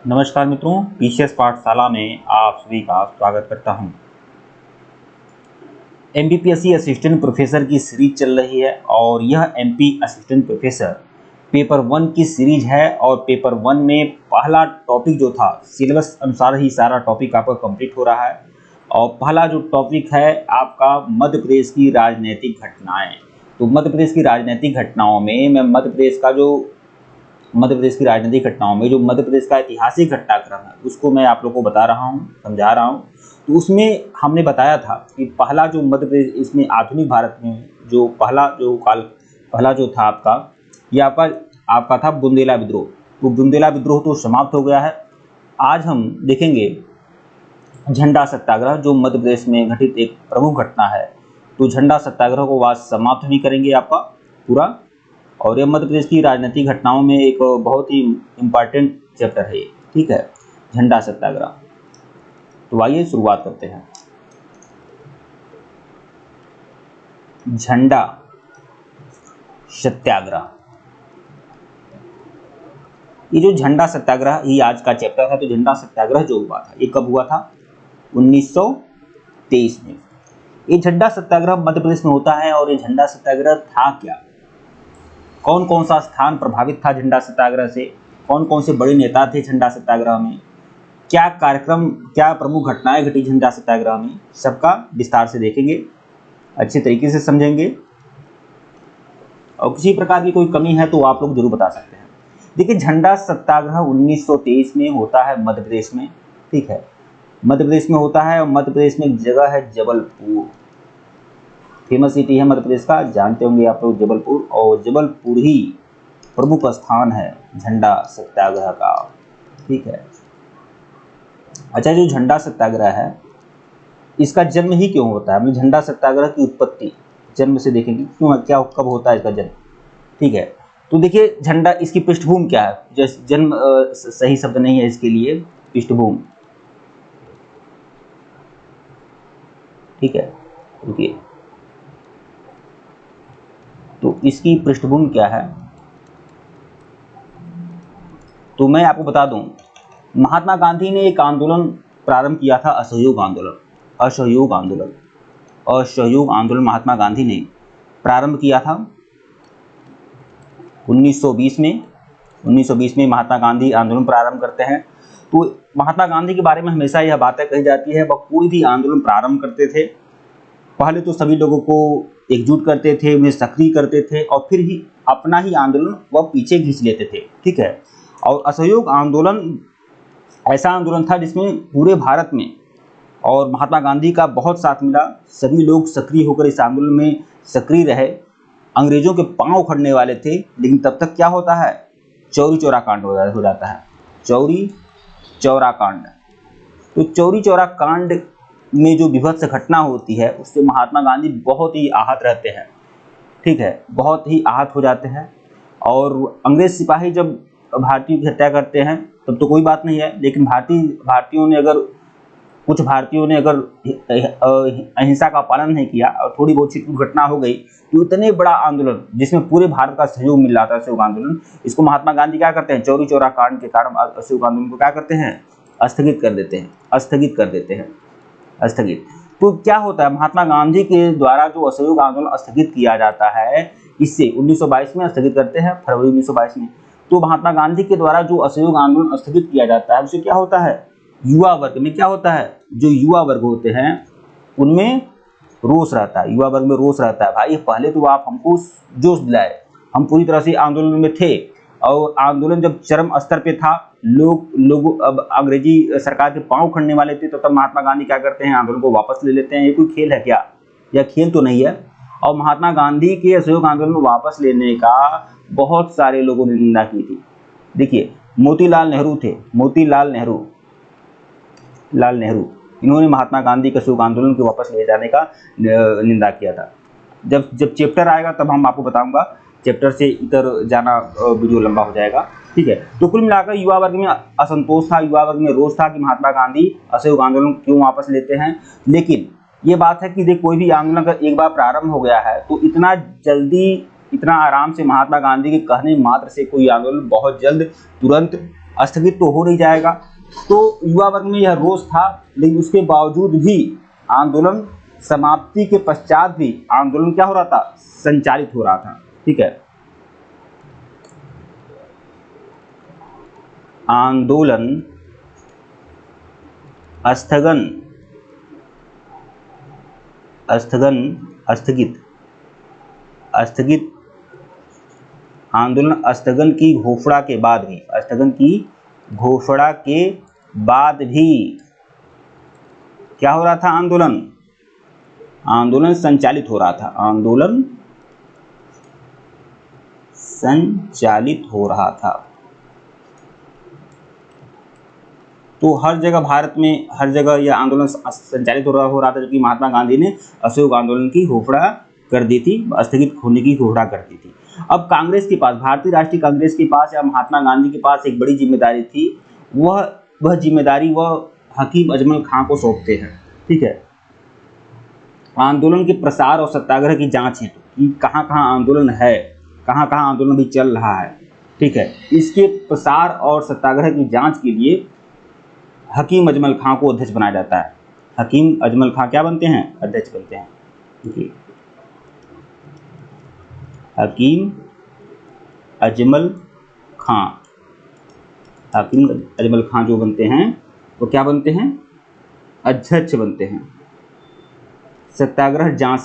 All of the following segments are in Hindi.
नमस्कार मित्रों, पीसीएस पाठशाला में आप सभी का स्वागत करता हूं। एमपीपीएससी असिस्टेंट प्रोफेसर की सीरीज चल रही है और यह एमपी असिस्टेंट प्रोफेसर पेपर 1 की सीरीज है और पेपर 1 में पहला टॉपिक जो था सिलेबस अनुसार ही सारा टॉपिक आपका कंप्लीट हो रहा है। और पहला जो टॉपिक है आपका मध्य प्रदेश की राजनीतिक घटनाएं। तो मध्य प्रदेश की राजनीतिक घटनाओं में मैं मध्य प्रदेश की राजनीतिक घटनाओं में जो मध्य प्रदेश का ऐतिहासिक घटनाक्रम है उसको मैं आप लोगों को बता रहा हूँ, समझा रहा हूँ। तो उसमें हमने बताया था कि पहला जो मध्य प्रदेश इसमें आधुनिक भारत में जो पहला जो था आपका ये आपका था बुंदेला विद्रोह। तो बुंदेला विद्रोह तो समाप्त हो गया है। आज हम देखेंगे झंडा सत्याग्रह जो मध्य प्रदेश में घटित एक प्रमुख घटना है। तो झंडा सत्याग्रह को आज समाप्त भी करेंगे आपका पूरा। और यह मध्य प्रदेश की राजनीतिक घटनाओं में एक बहुत ही इम्पॉर्टेंट चैप्टर है, ठीक है, झंडा सत्याग्रह। तो आइए शुरुआत करते हैं। झंडा सत्याग्रह, ये जो झंडा सत्याग्रह ये आज का चैप्टर है। तो झंडा सत्याग्रह जो हुआ था ये कब हुआ था? 1923 में। ये झंडा सत्याग्रह मध्य प्रदेश में होता है। और ये झंडा सत्याग्रह था क्या, कौन कौन सा स्थान प्रभावित था झंडा सत्याग्रह से, कौन कौन से बड़े नेता थे झंडा सत्याग्रह में, क्या कार्यक्रम, क्या प्रमुख घटनाएं घटी झंडा सत्याग्रह में, सबका विस्तार से देखेंगे, अच्छे तरीके से समझेंगे। और किसी प्रकार की कोई कमी है तो आप लोग जरूर बता सकते हैं। देखिए, झंडा सत्याग्रह 1923 में होता है मध्य प्रदेश में, ठीक है, मध्य प्रदेश में होता है। और मध्य प्रदेश में एक जगह है जबलपुर, फेमस सिटी है मध्य प्रदेश का, जानते होंगे आप लोग जबलपुर। और जबलपुर ही प्रमुख स्थान है झंडा सत्याग्रह का, ठीक है। अच्छा, जो झंडा सत्याग्रह है इसका जन्म ही क्यों होता है? हम झंडा सत्याग्रह की उत्पत्ति जन्म से देखेंगे क्यों, क्या कब होता है इसका जन्म, ठीक है। तो देखिए, झंडा इसकी पृष्ठभूमि क्या है, जैसे जन्म सही शब्द नहीं है इसके लिए, पृष्ठभूमि, ठीक है। देखिए, तो इसकी पृष्ठभूमि क्या है तो मैं आपको बता दूं, महात्मा गांधी ने एक आंदोलन प्रारंभ किया था, असहयोग आंदोलन महात्मा गांधी ने प्रारंभ किया था 1920 में। 1920 में महात्मा गांधी आंदोलन प्रारंभ करते हैं। तो महात्मा गांधी के बारे में हमेशा यह बातें कही जाती है, वह कोई भी आंदोलन प्रारंभ करते थे पहले तो सभी लोगों को एकजुट करते थे, उन्हें सक्रिय करते थे और फिर ही अपना ही आंदोलन वह पीछे खींच लेते थे, ठीक है। और असहयोग आंदोलन ऐसा आंदोलन था जिसमें पूरे भारत में और महात्मा गांधी का बहुत साथ मिला, सभी लोग सक्रिय होकर इस आंदोलन में सक्रिय रहे। अंग्रेजों के पांव उखड़ने वाले थे, लेकिन तब तक क्या होता है, चौरी चौरा कांड हो जाता है, चौरी चौरा कांड। तो चौरी चौरा कांड में जो विभत्स घटना होती है उससे महात्मा गांधी बहुत ही आहत रहते हैं, ठीक है, बहुत ही आहत हो जाते हैं। और अंग्रेज सिपाही जब भारतीयों की हत्या करते हैं तब तो कोई बात नहीं है, लेकिन कुछ भारतीयों ने अगर अहिंसा का पालन नहीं किया और थोड़ी बहुत सी घटना हो गई तो इतने बड़ा आंदोलन जिसमें पूरे भारत का सहयोग मिल रहा था, असहयोग आंदोलन, इसको महात्मा गांधी क्या करते हैं, चौरी चौरा कांड के कारण असहयोग आंदोलन को क्या करते हैं, स्थगित कर देते हैं। तो क्या होता है, महात्मा गांधी के द्वारा जो असहयोग आंदोलन स्थगित किया जाता है, इससे 1922 में स्थगित करते हैं, फरवरी 1922 में। तो महात्मा गांधी के द्वारा जो असहयोग आंदोलन स्थगित किया जाता है उससे क्या होता है, युवा वर्ग में क्या होता है, जो युवा वर्ग होते हैं उनमें रोष रहता है, युवा वर्ग में रोष रहता है, भाई पहले तो आप हमको जोश दिलाए, हम पूरी तरह से आंदोलन में थे और आंदोलन जब चरम स्तर पे था, लोग अब अंग्रेजी सरकार के पांव उखड़ने वाले थे, तो तब महात्मा गांधी क्या करते हैं, आंदोलन को वापस ले लेते हैं। ये कोई खेल है क्या? यह खेल तो नहीं है। और महात्मा गांधी के असहयोग आंदोलन को वापस लेने का बहुत सारे लोगों ने निंदा की थी। देखिए, मोतीलाल नेहरू, इन्होंने महात्मा गांधी के असहयोग आंदोलन को वापस ले जाने का निंदा किया था। जब चैप्टर आएगा तब हम आपको बताऊंगा, चैप्टर से इधर जाना वीडियो लंबा हो जाएगा, ठीक है। तो कुल मिलाकर युवा वर्ग में असंतोष था, युवा वर्ग में रोष था कि महात्मा गांधी असहयोग आंदोलन क्यों वापस लेते हैं। लेकिन ये बात है कि देख, कोई भी आंदोलन अगर एक बार प्रारंभ हो गया है तो इतना जल्दी, इतना आराम से महात्मा गांधी के कहने मात्र से कोई आंदोलन बहुत जल्द तुरंत स्थगित तो हो नहीं जाएगा। तो युवा वर्ग में यह रोष था, लेकिन उसके बावजूद भी आंदोलन समाप्ति के पश्चात भी आंदोलन क्या हो रहा था, संचालित हो रहा था। ठीक है, आंदोलन स्थगित आंदोलन स्थगन की घोषणा के बाद भी क्या हो रहा था, आंदोलन संचालित हो रहा था, तो हर जगह भारत में हर जगह यह आंदोलन संचालित हो रहा था, जबकि महात्मा गांधी ने असहयोग आंदोलन की घोषणा कर दी थी, स्थगित होने की घोषणा कर दी थी। अब कांग्रेस के पास, भारतीय राष्ट्रीय कांग्रेस के पास या महात्मा गांधी के पास एक बड़ी जिम्मेदारी थी। वह जिम्मेदारी वह हकीम अजमल खां को सौंपते हैं। ठीक है, आंदोलन के प्रसार और सत्याग्रह की जांच हेतु कि कहाँ कहाँ आंदोलन है, कहाँ कहाँ आंदोलन भी चल रहा है। ठीक है, इसके प्रसार और सत्याग्रह की जांच के लिए हकीम अजमल खां को अध्यक्ष बनाया जाता है। हकीम अजमल खां क्या बनते हैं, अध्यक्ष बनते हैं। हकीम अजमल खां जो बनते हैं वो क्या बनते हैं, अध्यक्ष बनते हैं। सत्याग्रह जांच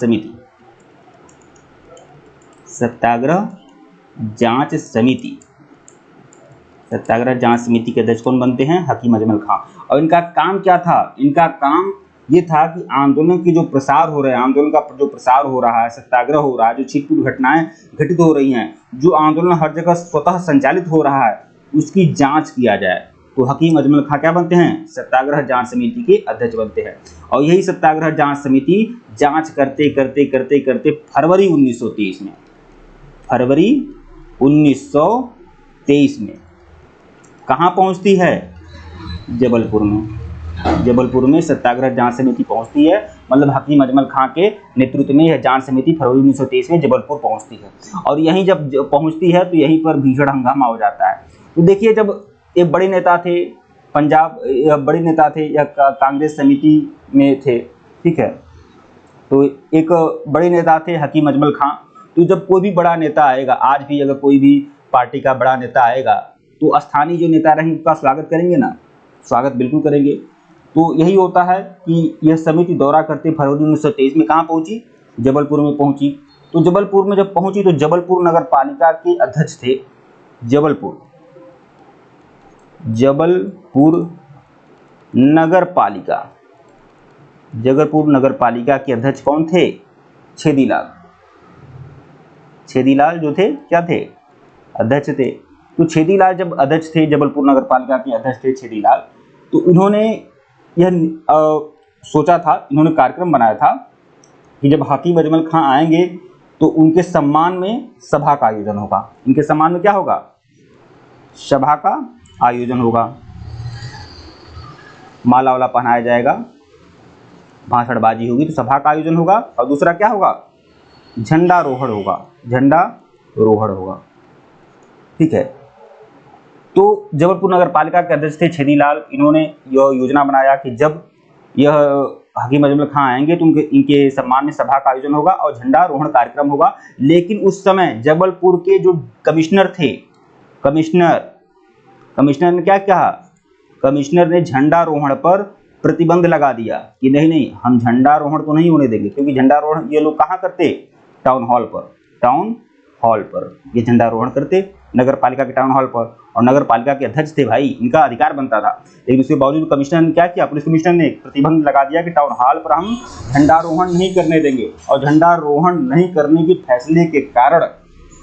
समिति के अध्यक्ष कौन बनते हैं, हकीम अजमल खां। और इनका काम क्या था, इनका काम ये था कि आंदोलन की जो प्रसार हो रहे हैं, आंदोलन का जो प्रसार हो रहा है, सत्याग्रह हो रहा है, जो छिटपुट घटनाएं घटित हो रही हैं, जो आंदोलन हर जगह स्वतः संचालित हो रहा है, उसकी जांच किया जाए। तो हकीम अजमल खां क्या बनते हैं, सत्याग्रह जांच समिति के अध्यक्ष बनते हैं। और यही सत्याग्रह जांच समिति जांच करते फरवरी 1923 में कहाँ पहुँचती है, जबलपुर में सत्याग्रह जांच समिति पहुंचती है। मतलब हकीम अजमल खां के नेतृत्व में यह जांच समिति फरवरी 1923 में जबलपुर पहुंचती है। और यहीं जब पहुंचती है तो यहीं पर भीषण हंगामा हो जाता है। तो देखिए, जब एक बड़े नेता थे या कांग्रेस समिति में थे। ठीक है, तो एक बड़े नेता थे हकीम अजमल खां। तो जब कोई भी बड़ा नेता आएगा, आज भी अगर कोई भी पार्टी का बड़ा नेता आएगा तो स्थानीय जो नेता रहेंगे उसका स्वागत करेंगे ना, स्वागत बिल्कुल करेंगे। तो यही होता है कि यह समिति दौरा करते फरवरी 1923 में कहाँ पहुंची, जबलपुर में पहुंची। तो जबलपुर में जब पहुंची तो जबलपुर नगर पालिका के अध्यक्ष थे, जबलपुर नगर पालिका के अध्यक्ष कौन थे, छेदीलाल जो थे क्या थे, अध्यक्ष थे। तो छेदीलाल जब अध्यक्ष थे, जबलपुर नगर पालिका के अध्यक्ष थे छेदीलाल, तो इन्होंने यह सोचा था, इन्होंने कार्यक्रम बनाया था कि जब हकीम अजमल खां आएंगे तो उनके सम्मान में सभा का आयोजन होगा। इनके सम्मान में क्या होगा, सभा का आयोजन होगा। माला वाला पहनाया जाएगा, भाषणबाजी होगी, तो सभा का आयोजन होगा। और दूसरा क्या होगा, झंडारोहण होगा। ठीक है, तो जबलपुर नगर पालिका के अध्यक्ष थे छेदीलाल। इन्होंने यह योजना बनाया कि जब यह हकीम अजमल खां आएंगे तो इनके सम्मान में सभा का आयोजन होगा और झंडारोहण कार्यक्रम होगा। लेकिन उस समय जबलपुर के जो कमिश्नर थे, कमिश्नर ने क्या कहा, कमिश्नर ने झंडारोहण पर प्रतिबंध लगा दिया कि नहीं, हम झंडारोहण तो नहीं होने देंगे। क्योंकि झंडारोहण ये लोग कहाँ करते, टाउन हॉल पर ये झंडारोहण करते, नगर पालिका के टाउन हॉल पर। और नगर पालिका के अध्यक्ष थे भाई, इनका अधिकार बनता था। लेकिन उसके बावजूद कमिश्नर ने क्या किया, पुलिस कमिश्नर ने प्रतिबंध लगा दिया कि टाउन हॉल पर हम झंडारोहण नहीं करने देंगे। और झंडारोहण नहीं करने के फैसले के कारण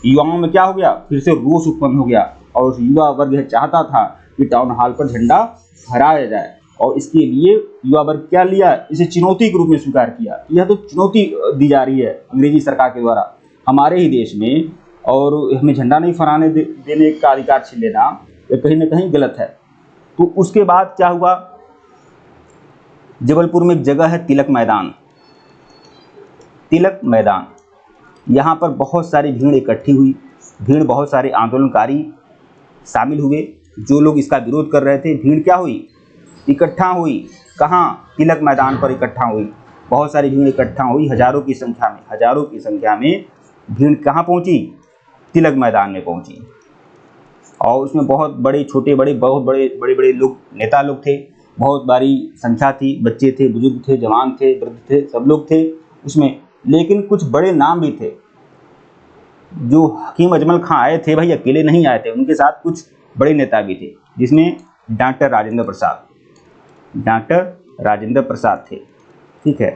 युवाओं में क्या हो गया, फिर से रोष उत्पन्न हो गया। और युवा वर्ग यह चाहता था कि टाउन हॉल पर झंडा फहराया जाए। और इसके लिए युवा वर्ग क्या लिया, इसे चुनौती के रूप में स्वीकार किया। यह तो चुनौती दी जा रही है अंग्रेजी सरकार के द्वारा हमारे ही देश में, और हमें झंडा नहीं फहराने देने का अधिकार छीन लेना, यह कहीं ना कहीं गलत है। तो उसके बाद क्या हुआ, जबलपुर में एक जगह है तिलक मैदान। यहाँ पर बहुत सारी भीड़ इकट्ठी हुई, बहुत सारे आंदोलनकारी शामिल हुए। जो लोग इसका विरोध कर रहे थे, भीड़ क्या हुई, इकट्ठा हुई। कहाँ, तिलक मैदान पर इकट्ठा हुई। बहुत सारी भीड़ इकट्ठा हुई, हजारों की संख्या में भीड़ कहाँ पहुँची, तिलक मैदान में पहुँची। और उसमें बहुत बड़े छोटे बड़े बहुत बड़े लोग, नेता लोग थे, बहुत बड़ी संख्या थी, बच्चे थे, बुजुर्ग थे, जवान थे, वृद्ध थे, सब लोग थे उसमें। लेकिन कुछ बड़े नाम भी थे। जो हकीम अजमल खां आए थे भाई, अकेले नहीं आए थे, उनके साथ कुछ बड़े नेता भी थे, जिसमें डॉक्टर राजेंद्र प्रसाद थे। ठीक है।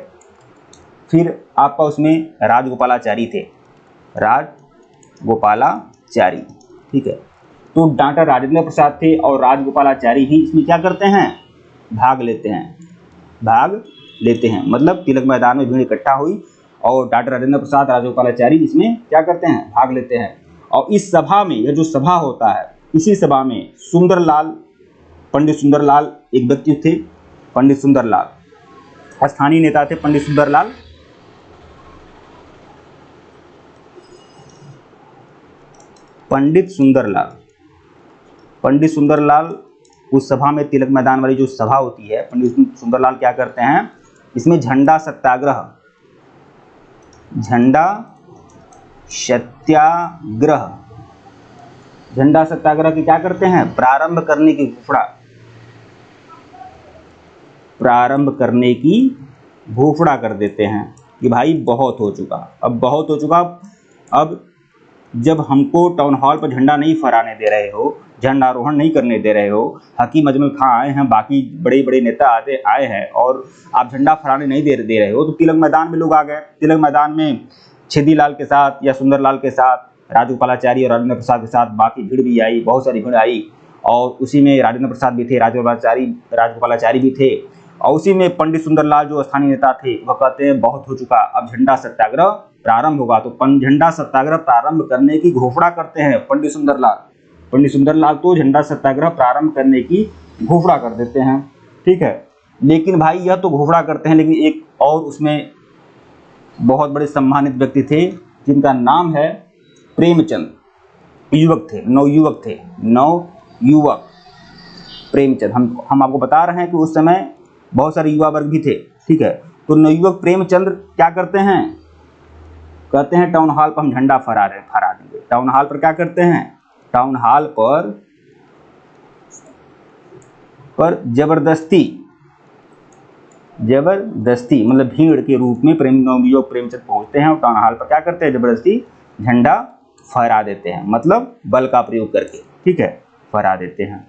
फिर आपका उसमें राजगोपालाचारी थे, ठीक है। तो डॉक्टर राजेंद्र प्रसाद थे और राजगोपालाचारी भी इसमें क्या करते हैं, भाग लेते हैं। मतलब तिलक मैदान में भीड़ इकट्ठा हुई और डॉक्टर राजेंद्र प्रसाद, राजगोपालाचारी इसमें क्या करते हैं, भाग लेते हैं। और इस सभा में, यह जो सभा होता है, इसी सभा में पंडित सुंदरलाल एक व्यक्ति थे। पंडित सुंदरलाल स्थानीय नेता थे। पंडित सुंदरलाल उस सभा में, तिलक मैदान वाली जो सभा होती है, पंडित सुंदरलाल क्या करते हैं, इसमें झंडा सत्याग्रह की क्या करते हैं, प्रारंभ करने की घोषणा कर देते हैं कि भाई बहुत हो चुका। अब जब हमको टाउन हॉल पर झंडा नहीं फहराने दे रहे हो, झंडारोहण नहीं करने दे रहे हो, हकीम अजमल खां आए हैं, बाकी बड़े बड़े नेता आए हैं और आप झंडा फहराने नहीं दे रहे हो, तो तिलक मैदान में लोग आ गए। तिलक मैदान में छेदीलाल के साथ या सुंदरलाल के साथ, राजगोपालाचारी और राजेंद्र प्रसाद के साथ बाकी भीड़ भी आई, बहुत सारी भीड़ आई। और उसी में राजेंद्र प्रसाद भी थे, राजगोपालाचारी भी थे। और उसी में पंडित सुंदरलाल जो स्थानीय नेता थे, वह कहते हैं बहुत हो चुका, अब झंडा सत्याग्रह प्रारंभ होगा। तो झंडा सत्याग्रह प्रारंभ करने की घोषणा करते हैं पंडित सुंदरलाल तो झंडा सत्याग्रह प्रारंभ करने की घोषणा कर देते हैं। ठीक है। लेकिन भाई यह तो घोषणा करते हैं, लेकिन एक और उसमें बहुत बड़े सम्मानित व्यक्ति थे, जिनका नाम है प्रेमचंद। नवयुवक प्रेमचंद। हम आपको बता रहे हैं कि उस समय बहुत सारे युवा वर्ग भी थे। ठीक है। तो नवयुवक प्रेमचंद क्या करते हैं, कहते हैं टाउन हॉल पर हम झंडा फहरा देंगे। टाउन हॉल पर क्या करते हैं, टाउन हॉल पर जबरदस्ती मतलब भीड़ के रूप में नवयुवक प्रेमचंद पहुंचते हैं और टाउन हॉल पर क्या करते हैं, जबरदस्ती झंडा फहरा देते हैं, मतलब बल का प्रयोग करके। ठीक है, फहरा देते हैं।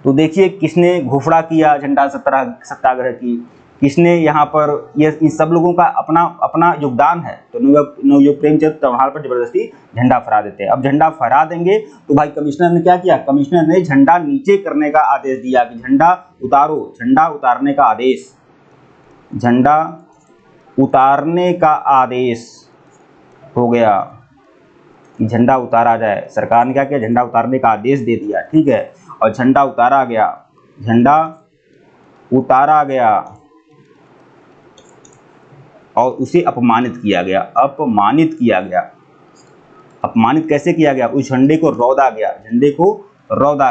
तो देखिए किसने घोषणा किया झंडा सत्याग्रह की, किसने यहाँ पर, ये इन सब लोगों का अपना योगदान है। तो नवयुवक प्रेमचंद टाउन हॉल पर जबरदस्ती झंडा फहरा देते हैं। अब झंडा फहरा देंगे तो भाई कमिश्नर ने क्या किया, कमिश्नर ने झंडा नीचे करने का आदेश दिया कि झंडा उतारो। झंडा उतारने का आदेश हो गया कि झंडा उतारा जाए। सरकार ने क्या किया, झंडा उतारने का आदेश दे दिया। ठीक है। और झंडा उतारा गया और उसे अपमानित किया गया। अपमानित कैसे किया गया, उस झंडे को रौंदा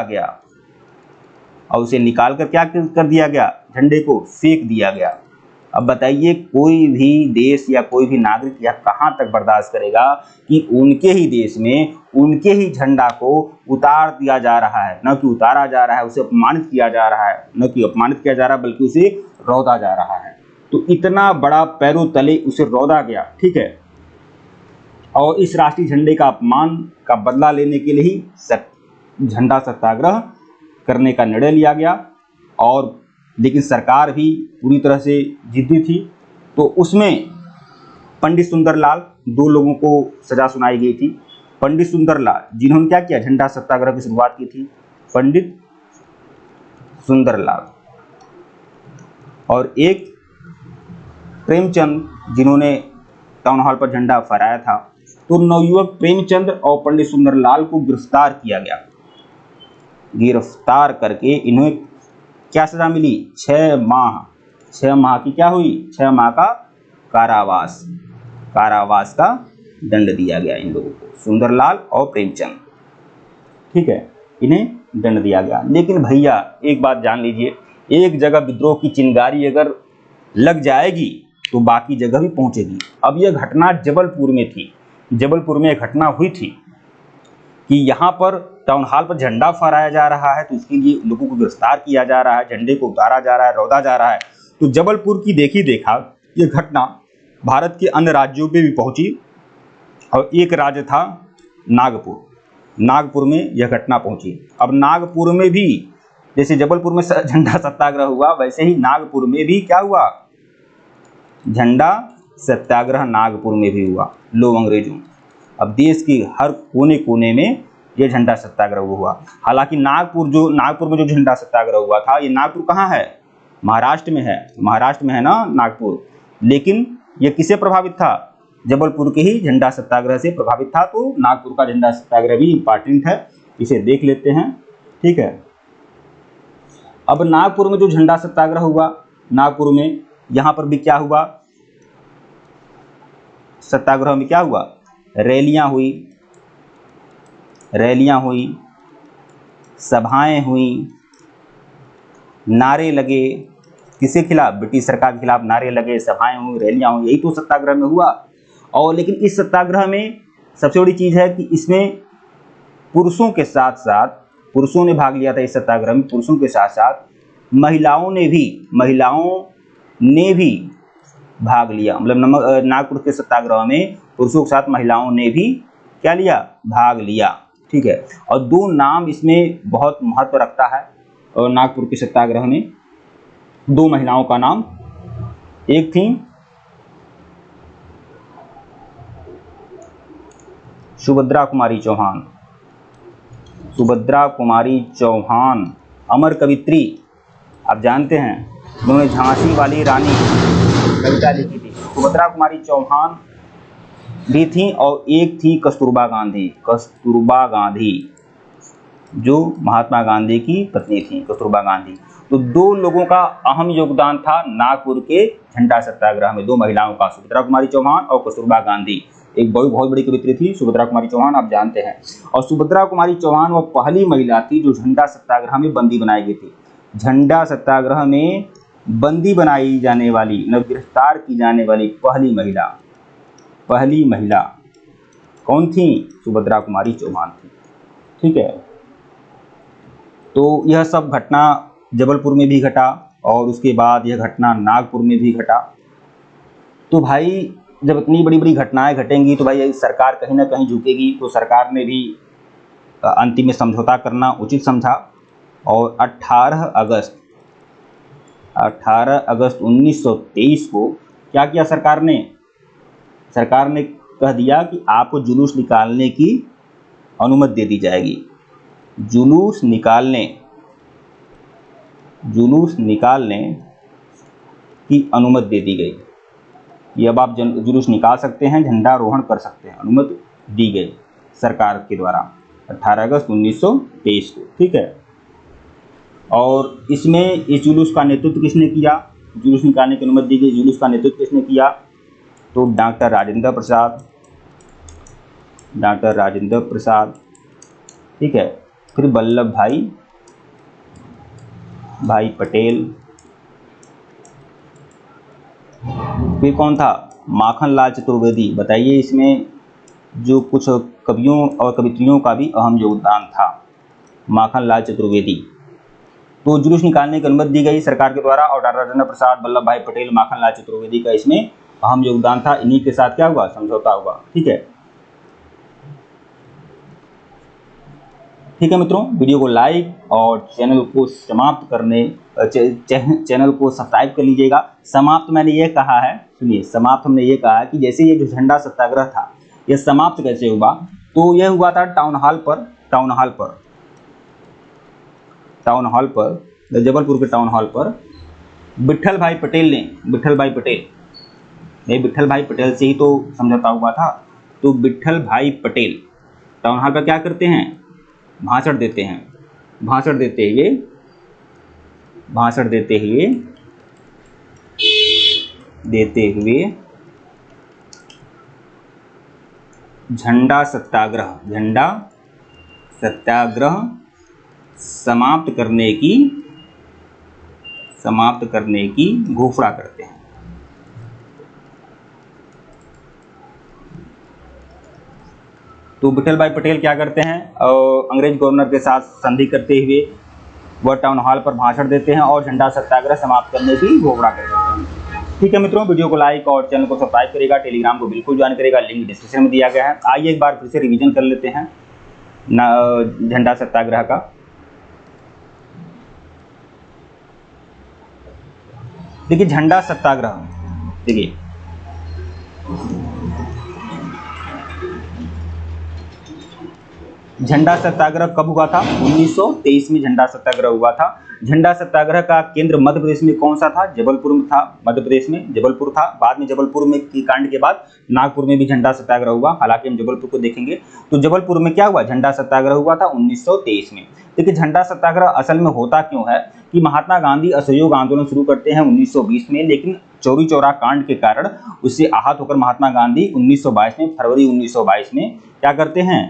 गया और उसे निकालकर क्या कर दिया गया, झंडे को फेंक दिया गया। अब बताइए कोई भी देश या कोई भी नागरिक यह कहाँ तक बर्दाश्त करेगा कि उनके ही देश में उनके ही झंडा को उतार दिया जा रहा है, न कि उतारा जा रहा है, उसे अपमानित किया जा रहा है, न कि अपमानित किया जा रहा है बल्कि उसे रौंदा जा रहा है। तो इतना बड़ा पैरों तले उसे रौंदा गया। ठीक है। और इस राष्ट्रीय झंडे का अपमान का बदला लेने के लिए ही झंडा सत्याग्रह करने का निर्णय लिया गया। और लेकिन सरकार भी पूरी तरह से जिद्दी थी। तो उसमें पंडित सुंदरलाल, 2 लोगों को सजा सुनाई गई थी। पंडित सुंदरलाल जिन्होंने क्या किया, झंडा सत्याग्रह की शुरुआत की थी, पंडित सुंदरलाल, और एक प्रेमचंद जिन्होंने टाउन हॉल पर झंडा फहराया था। तो नवयुवक प्रेमचंद और पंडित सुंदरलाल को गिरफ्तार किया गया। गिरफ्तार करके इन्हें क्या सजा मिली, 6 माह की क्या हुई, 6 माह का कारावास का दंड दिया गया इन लोगों को, सुंदरलाल और प्रेमचंद। ठीक है। इन्हें दंड दिया गया। लेकिन भैया एक बात जान लीजिए, एक जगह विद्रोह की चिंगारी अगर लग जाएगी तो बाकी जगह भी पहुंचेगी। अब यह घटना जबलपुर में थी। जबलपुर में एक घटना हुई थी कि यहाँ पर टाउन हॉल पर झंडा फहराया जा रहा है, तो इसके लिए लोगों को गिरफ्तार किया जा रहा है, झंडे को उतारा जा रहा है, रौदा जा रहा है। तो जबलपुर की देखी देखा ये घटना भारत के अन्य राज्यों पे भी पहुंची और एक राज्य था नागपुर। नागपुर में यह घटना पहुंची। अब नागपुर में भी जैसे जबलपुर में झंडा सत्याग्रह हुआ, वैसे ही नागपुर में भी क्या हुआ, झंडा सत्याग्रह नागपुर में भी हुआ। लो अंग्रेजों, अब देश के हर कोने कोने में ये झंडा सत्याग्रह हुआ। हालांकि नागपुर में जो झंडा सत्याग्रह हुआ था, ये नागपुर कहाँ है, महाराष्ट्र में है। महाराष्ट्र में है ना नागपुर। लेकिन ये किससे प्रभावित था, जबलपुर के ही झंडा सत्याग्रह से प्रभावित था। तो नागपुर का झंडा सत्याग्रह भी इंपॉर्टेंट है, इसे देख लेते हैं। ठीक है, अब नागपुर में जो झंडा सत्याग्रह हुआ, नागपुर में यहाँ पर भी क्या हुआ, सत्याग्रह में क्या हुआ, रैलियां हुई, सभाएं हुई, नारे लगे। किसके खिलाफ, ब्रिटिश सरकार के खिलाफ नारे लगे, सभाएं हुई, रैलियां हुई, यही तो सत्याग्रह में हुआ। और लेकिन इस सत्याग्रह में सबसे बड़ी चीज़ है कि इसमें पुरुषों के साथ साथ, पुरुषों ने भाग लिया था इस सत्याग्रह में, पुरुषों के साथ साथ महिलाओं ने भी भाग लिया। मतलब नागपुर के सत्याग्रह में पुरुषों के साथ महिलाओं ने भी क्या लिया, भाग लिया। ठीक है, और दो नाम इसमें बहुत महत्व रखता है। और नागपुर के सत्याग्रह में दो महिलाओं का नाम, एक थी सुभद्रा कुमारी चौहान, अमर कवित्री, आप जानते हैं, उन्होंने झांसी वाली रानी कविता लिखी थी। सुभद्रा कुमारी चौहान भी थी और एक थी कस्तूरबा गांधी जो महात्मा गांधी की पत्नी थी, कस्तूरबा गांधी। तो दो लोगों का अहम योगदान था नागपुर के झंडा सत्याग्रह में, दो महिलाओं का, सुभद्रा कुमारी चौहान और कस्तूरबा गांधी। एक बहुत बड़ी कवित्री थी सुभद्रा कुमारी चौहान, आप जानते हैं। और सुभद्रा कुमारी चौहान वह पहली महिला थी जो झंडा सत्याग्रह में बंदी बनाई गई थी। झंडा सत्याग्रह में बंदी बनाई जाने वाली, गिरफ्तार की जाने वाली पहली महिला कौन थी, सुभद्रा कुमारी चौहान थी। ठीक है, तो यह सब घटना जबलपुर में भी घटा और उसके बाद यह घटना नागपुर में भी घटा। तो भाई जब इतनी बड़ी बड़ी घटनाएं घटेंगी तो भाई सरकार कहीं ना कहीं झुकेगी। तो सरकार ने भी अंतिम में समझौता करना उचित समझा और 18 अगस्त 1923 को क्या किया सरकार ने कह दिया कि आपको जुलूस निकालने की अनुमति दे दी जाएगी। जुलूस निकालने की अनुमति दे दी गई। ये अब आप जुलूस निकाल सकते हैं, झंडारोहण कर सकते हैं, अनुमति दी गई सरकार के द्वारा 18 अगस्त 1923 को। ठीक है, और इसमें इस जुलूस का नेतृत्व किसने किया, जुलूस निकालने की अनुमति दी गई, जुलूस का नेतृत्व किसने किया, तो डॉक्टर राजेंद्र प्रसाद। ठीक है, फिर वल्लभ भाई पटेल, फिर कौन था, माखनलाल चतुर्वेदी। बताइए इसमें जो कुछ कवियों और कवित्रियों का भी अहम योगदान था, माखनलाल चतुर्वेदी। तो जुलूस निकालने की अनुमति दी गई सरकार के द्वारा और डॉक्टर राजेंद्र प्रसाद, वल्लभ भाई पटेल, माखनलाल चतुर्वेदी का इसमें अहम योगदान था। इन्हीं के साथ क्या हुआ, समझौता हुआ। ठीक है मित्रों, वीडियो को लाइक और चैनल को चैनल को सब्सक्राइब कर लीजिएगा। समाप्त मैंने ये कहा है, सुनिए, समाप्त हमने ये कहा है कि जैसे ये जो झंडा सत्याग्रह था ये समाप्त कैसे हुआ, तो यह हुआ था टाउन हॉल पर, जबलपुर के टाउन हॉल पर विट्ठल भाई पटेल से ही तो समझौता हुआ था। तो विट्ठल भाई पटेल टाउन हॉल पर क्या करते हैं, भाषण देते हैं। भाषण देते हुए झंडा सत्याग्रह समाप्त करने की घोषणा करते हैं। तो विठल भाई पटेल क्या करते हैं, अंग्रेज गवर्नर के साथ संधि करते हुए वह टाउन हॉल पर भाषण देते हैं और झंडा सत्याग्रह समाप्त करने की घोषणा करते हैं। ठीक है मित्रों, वीडियो को लाइक और चैनल को सब्सक्राइब करेगा, टेलीग्राम को बिल्कुल ज्वाइन करेगा, लिंक डिस्क्रिप्शन में दिया गया है। आइए एक बार फिर से रिवीजन कर लेते हैं झंडा सत्याग्रह का। देखिए झंडा सत्याग्रह, देखिए झंडा सत्याग्रह कब हुआ था? 1923 में झंडा सत्याग्रह हुआ था। झंडा सत्याग्रह का केंद्र मध्य प्रदेश में कौन सा था? जबलपुर में था। मध्य प्रदेश में जबलपुर था। बाद में जबलपुर में की कांड के बाद नागपुर में भी झंडा सत्याग्रह हुआ। हालांकि हम जबलपुर को देखेंगे। तो जबलपुर में क्या हुआ? झंडा सत्याग्रह हुआ था 1923 में। देखिए झंडा सत्याग्रह असल में होता क्यों है कि महात्मा गांधी असहयोग आंदोलन शुरू करते हैं 1920 में, लेकिन चौरी चौरा कांड के कारण उससे आहत होकर महात्मा गांधी 1922 में, फरवरी 1922 में क्या करते हैं,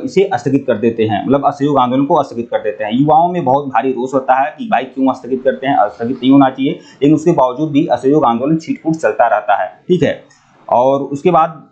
इसे स्थगित कर देते हैं, मतलब असहयोग आंदोलन को स्थगित कर देते हैं। युवाओं में बहुत भारी रोष होता है कि भाई क्यों स्थगित करते हैं, स्थगित नहीं होना चाहिए, लेकिन उसके बावजूद भी असहयोग आंदोलन छिटपुट चलता रहता है। ठीक है, और उसके बाद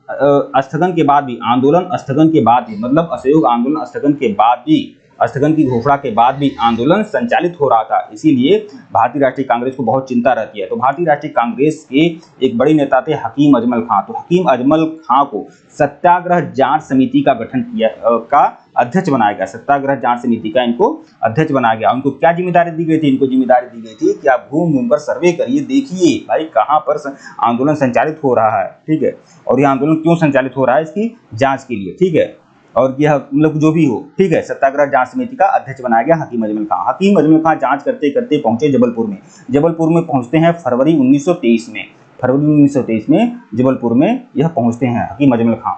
स्थगन के बाद भी, आंदोलन स्थगन के बाद भी, मतलब असहयोग आंदोलन स्थगन के बाद भी, स्थगन की घोषणा के बाद भी आंदोलन संचालित हो रहा था। इसीलिए भारतीय राष्ट्रीय कांग्रेस को बहुत चिंता रहती है। तो भारतीय राष्ट्रीय कांग्रेस के एक बड़े नेता थे हकीम अजमल खां। तो हकीम अजमल खां को सत्याग्रह जांच समिति का गठन किया, का अध्यक्ष बनाया गया। सत्याग्रह जांच समिति का इनको अध्यक्ष बनाया गया। उनको क्या जिम्मेदारी दी गई थी? इनको जिम्मेदारी दी गई थी कि आप घूम पर सर्वे करिए, देखिए भाई कहाँ पर आंदोलन संचालित हो रहा है। ठीक है, और यह आंदोलन क्यों संचालित हो रहा है, इसकी जांच के लिए। ठीक है, और यह मतलब जो भी हो, ठीक है, सत्याग्रह जांच समिति का अध्यक्ष बनाया गया हकीम अजमल खां। हकीम अजमल खां जांच करते करते पहुंचे जबलपुर में। जबलपुर में पहुंचते हैं फरवरी 1923 में। फरवरी 1923 में जबलपुर में यह पहुंचते हैं हकीम अजमल खां।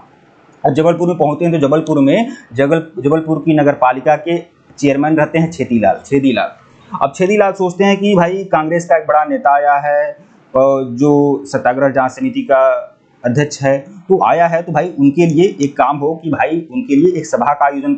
अब जबलपुर में पहुंचते हैं तो जबलपुर में जबलपुर की नगर पालिका के चेयरमैन रहते हैं छेदीलाल। अब छेदीलाल सोचते हैं कि भाई कांग्रेस का एक बड़ा नेता आया है जो सत्याग्रह जांच समिति का अध्यक्ष है, तो आया है, तो भाई उनके लिए एक काम हो कि भाई उनके लिए एक सभा का आयोजन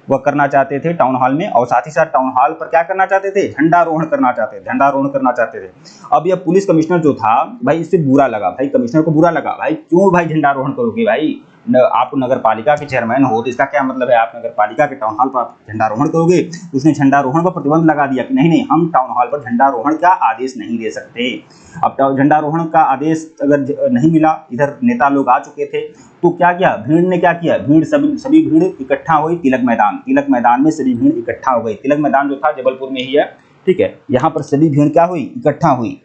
वह करना चाहते थे टाउन हॉल में, और साथ ही साथ टाउन हॉल पर क्या करना चाहते थे? झंडारोहण करना चाहते थे। अब यह पुलिस कमिश्नर जो था भाई, इससे बुरा लगा, भाई कमिश्नर को बुरा लगा, भाई क्यों भाई झंडारोहण करोगे, भाई आप नगर पालिका के चेयरमैन हो, तो इसका क्या मतलब है आप नगर पालिका के टाउन हॉल पर झंडारोहण करोगे? तो उसने झंडारोहण पर प्रतिबंध लगा दिया कि नहीं, हम टाउन हॉल पर झंडारोहण का आदेश नहीं दे सकते। अब झंडारोहण का आदेश अगर नहीं मिला, इधर नेता लोग आ चुके थे, तो क्या किया भीड़ ने? क्या किया भीड़? सभी भीड़ इकट्ठा हुई तिलक मैदान में सभी भीड़ इकट्ठा हो गई। तिलक मैदान जो था जबलपुर में ही है। ठीक है, यहाँ पर सभी भीड़ क्या हुई? इकट्ठा हुई।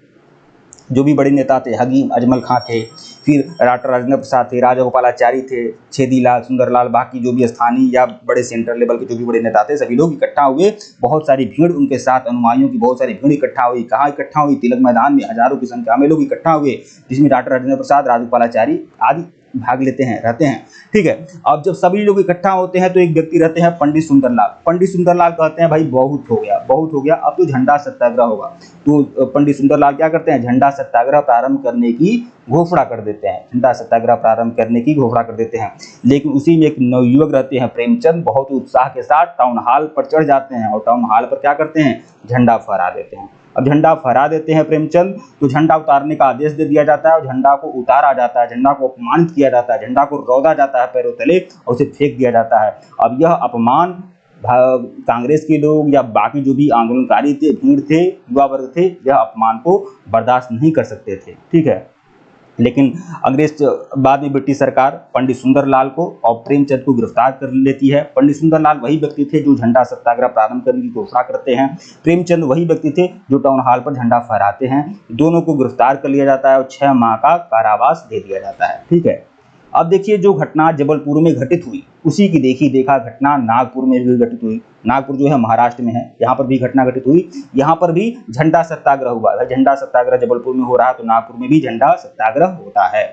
जो भी बड़े नेता थे, हकीम अजमल खां थे, फिर डॉक्टर राजेंद्र प्रसाद थे, राजगोपालाचारी थे, छेदीलाल, सुंदरलाल, बाकी जो भी स्थानीय या बड़े सेंट्रल लेवल के जो भी बड़े नेता थे, सभी लोग इकट्ठा हुए। बहुत सारी भीड़ उनके साथ, अनुयायियों की बहुत सारी भीड़ इकट्ठा हुई। कहाँ इकट्ठा हुई? तिलक मैदान में हजारों की संख्या में लोग इकट्ठा हुए, जिसमें डॉक्टर राजेंद्र प्रसाद, राजगोपालाचारी आदि भाग रहते हैं। ठीक है, अब जब सभी लोग इकट्ठा होते हैं तो एक व्यक्ति रहते हैं पंडित सुंदरलाल कहते हैं भाई बहुत हो गया, अब तो झंडा सत्याग्रह होगा। तो पंडित सुंदरलाल क्या करते हैं? झंडा सत्याग्रह प्रारंभ करने की घोषणा कर देते हैं। लेकिन उसी में एक नवयुवक रहते हैं प्रेमचंद, बहुत उत्साह के साथ टाउन हॉल पर चढ़ जाते हैं और टाउन हॉल पर क्या करते हैं? झंडा फहरा देते हैं। अब झंडा फहरा देते हैं प्रेमचंद, तो झंडा उतारने का आदेश दे दिया जाता है और झंडा को उतारा जाता है, झंडा को अपमानित किया जाता है, झंडा को रौदा जाता है पैरों तले और उसे फेंक दिया जाता है। अब यह अपमान कांग्रेस के लोग या बाकी जो भी आंदोलनकारी थे, भीड़ थे, युवा वर्ग थे, यह अपमान को बर्दाश्त नहीं कर सकते थे। ठीक है, लेकिन अंग्रेज बाद में ब्रिटिश सरकार पंडित सुंदरलाल को और प्रेमचंद को गिरफ्तार कर लेती है। पंडित सुंदरलाल वही व्यक्ति थे जो झंडा सत्याग्रह प्रारंभ करने की घोषणा करते हैं। प्रेमचंद वही व्यक्ति थे जो टाउन हॉल पर झंडा फहराते हैं। दोनों को गिरफ्तार कर लिया जाता है और 6 माह का कारावास दे दिया जाता है। ठीक है, अब देखिए जो घटना जबलपुर में घटित हुई, उसी की देखा घटना नागपुर में भी घटित हुई। नागपुर जो है महाराष्ट्र में है, यहाँ पर भी घटना घटित हुई। यहाँ पर भी झंडा सत्याग्रह हुआ। झंडा सत्याग्रह जबलपुर में हो रहा है तो नागपुर में भी झंडा सत्याग्रह होता है।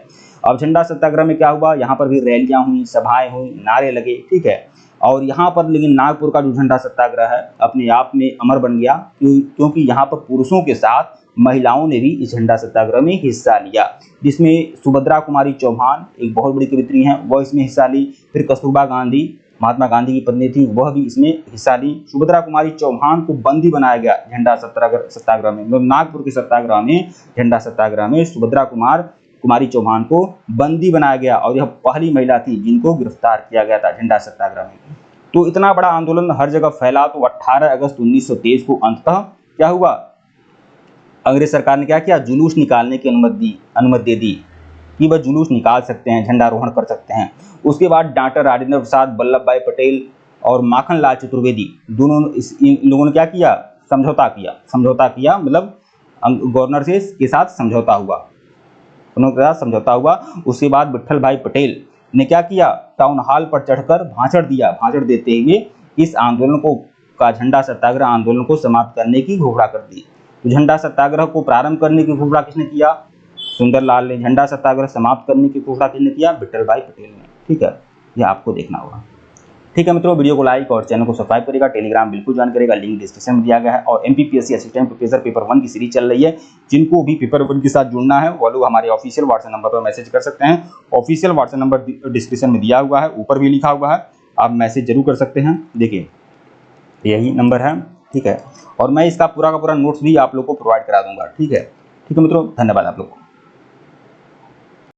अब झंडा सत्याग्रह में क्या हुआ? यहाँ पर भी रैलियां हुई, सभाएं हुई, नारे लगे। ठीक है, और यहाँ पर लेकिन नागपुर का जो झंडा सत्याग्रह है अपने आप में अमर बन गया, क्योंकि यहाँ पर पुरुषों के साथ महिलाओं ने भी इस झंडा सत्याग्रह में हिस्सा लिया, जिसमें सुभद्रा कुमारी चौहान एक बहुत बड़ी कवित्री हैं, वह इसमें हिस्सा ली। फिर कस्तूरबा गांधी महात्मा गांधी की पत्नी थी, वह भी इसमें हिस्सा ली। सुभद्रा कुमारी चौहान को बंदी बनाया गया झंडा सत्याग्रह में, मतलब नागपुर के सत्याग्रह में, झंडा सत्याग्रह में सुभद्रा कुमारी चौहान को बंदी बनाया गया और यह पहली महिला थी जिनको गिरफ्तार किया गया था झंडा सत्याग्रह में। तो इतना बड़ा आंदोलन हर जगह फैला, तो 18 अगस्त 1923 को अंततः क्या हुआ, अंग्रेज सरकार ने क्या किया, जुलूस निकालने की अनुमति दे दी कि वह जुलूस निकाल सकते हैं, झंडारोहण कर सकते हैं। उसके बाद डॉक्टर राजेंद्र प्रसाद, वल्लभ भाई पटेल और माखनलाल चतुर्वेदी दोनों इन लोगों ने क्या किया, समझौता किया, मतलब गवर्नर से के साथ समझौता हुआ, उनके साथ समझौता हुआ। उसके बाद विट्ठल भाई पटेल ने क्या किया, टाउन हॉल पर चढ़कर भाषण देते हुए इस आंदोलन को का झंडा सत्याग्रह आंदोलन को समाप्त करने की घोषणा कर दी। तो झंडा सत्याग्रह को प्रारंभ करने की घोषणा किसने किया, सुंदरलाल ने। झंडा सत्याग्रह समाप्त करने की घोषणा किसने किया, विट्ठल भाई पटेल ने। ठीक है, यह आपको देखना होगा। ठीक है मित्रों, वीडियो को लाइक और चैनल को सब्सक्राइब करेगा। टेलीग्राम बिल्कुल ज्वाइन करेगा, लिंक डिस्क्रिप्शन में दिया गया है। और एमपीपीएससी असिस्टेंट प्रोफेसर पेपर 1 की सीरीज चल रही है। जिनको भी पेपर 1 के साथ जुड़ना है वो लोग हमारे ऑफिशियल व्हाट्सएप नंबर पर मैसेज कर सकते हैं। ऑफिशियल व्हाट्सएप नंबर डिस्क्रिप्शन में दिया हुआ है, ऊपर भी लिखा हुआ है, आप मैसेज जरूर कर सकते हैं। देखिए यही नंबर है, ठीक है। और मैं इसका पूरा का पूरा नोट्स भी आप लोग को प्रोवाइड करा दूंगा। ठीक है मित्रों, धन्यवाद आप लोग को।